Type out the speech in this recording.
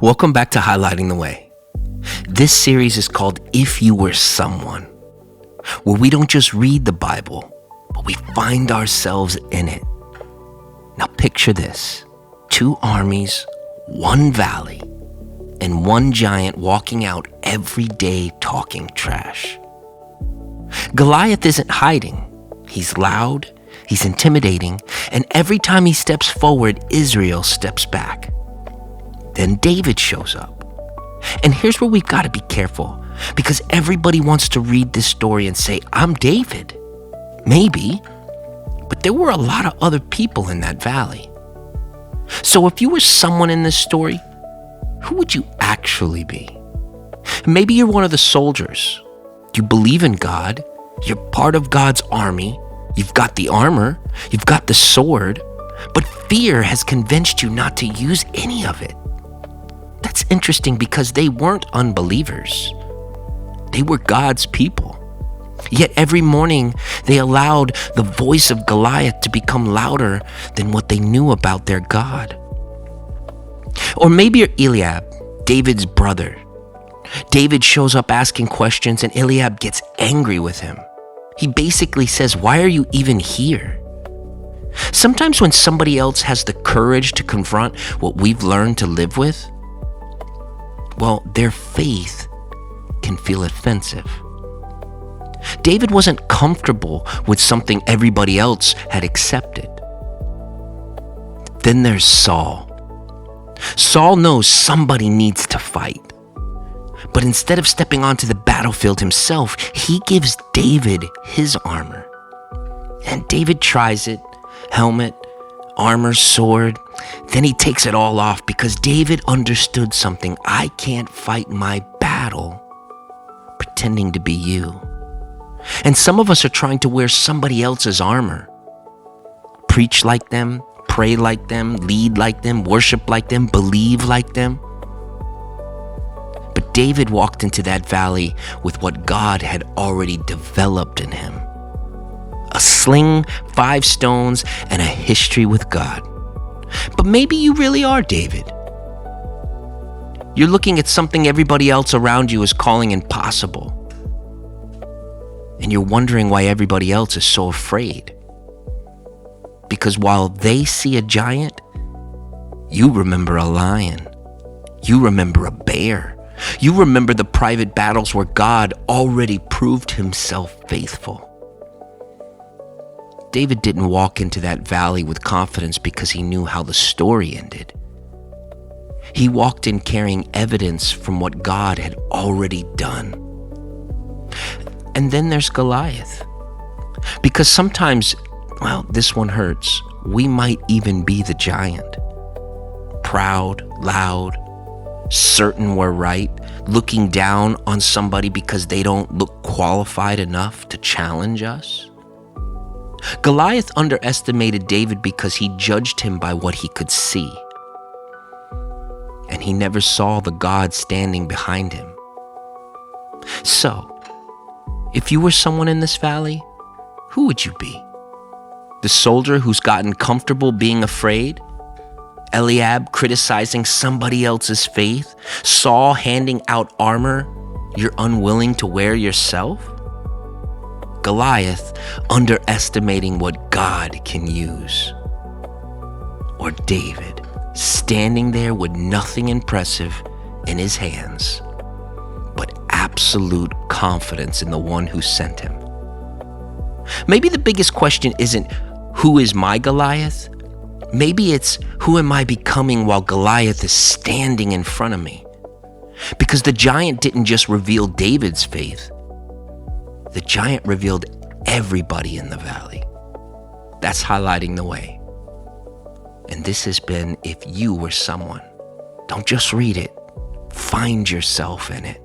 Welcome back to Highlighting the Way. This series is called If You Were Someone, where we don't just read the Bible, but we find ourselves in it. Now picture this: 2 armies, 1 valley, and 1 giant walking out every day talking trash. Goliath isn't hiding. He's loud, he's intimidating, and every time he steps forward, Israel steps back. Then David shows up. And here's where we've got to be careful, because everybody wants to read this story and say, I'm David. Maybe, but there were a lot of other people in that valley. So if you were someone in this story, who would you actually be? Maybe you're one of the soldiers. You believe in God. You're part of God's army. You've got the armor. You've got the sword. But fear has convinced you not to use any of it. That's interesting because they weren't unbelievers. They were God's people. Yet every morning they allowed the voice of Goliath to become louder than what they knew about their God. Or maybe you're Eliab, David's brother. David shows up asking questions and Eliab gets angry with him. He basically says, "Why are you even here?" Sometimes when somebody else has the courage to confront what we've learned to live with, well, their faith can feel offensive. David wasn't comfortable with something everybody else had accepted. Then there's Saul. Saul knows somebody needs to fight. But instead of stepping onto the battlefield himself, he gives David his armor. And David tries it, helmet, armor, sword. Then he takes it all off because David understood something. I can't fight my battle pretending to be you. And some of us are trying to wear somebody else's armor. Preach like them, pray like them, lead like them, worship like them, believe like them. But David walked into that valley with what God had already developed in him. A sling, 5 stones, and a history with God. But maybe you really are David. You're looking at something everybody else around you is calling impossible. And you're wondering why everybody else is so afraid. Because while they see a giant, you remember a lion. You remember a bear. You remember the private battles where God already proved himself faithful. David didn't walk into that valley with confidence because he knew how the story ended. He walked in carrying evidence from what God had already done. And then there's Goliath. Because sometimes, well, this one hurts. We might even be the giant. Proud, loud, certain we're right, looking down on somebody because they don't look qualified enough to challenge us. Goliath underestimated David because he judged him by what he could see. And he never saw the God standing behind him. So, if you were someone in this valley, who would you be? The soldier who's gotten comfortable being afraid? Eliab criticizing somebody else's faith? Saul handing out armor you're unwilling to wear yourself? Goliath underestimating what God can use? Or David standing there with nothing impressive in his hands, but absolute confidence in the one who sent him? Maybe the biggest question isn't, who is my Goliath? Maybe it's, who am I becoming while Goliath is standing in front of me? Because the giant didn't just reveal David's faith. The giant revealed everybody in the valley. That's Highlighting the Way. And this has been If You Were Someone. Don't just read it. Find yourself in it.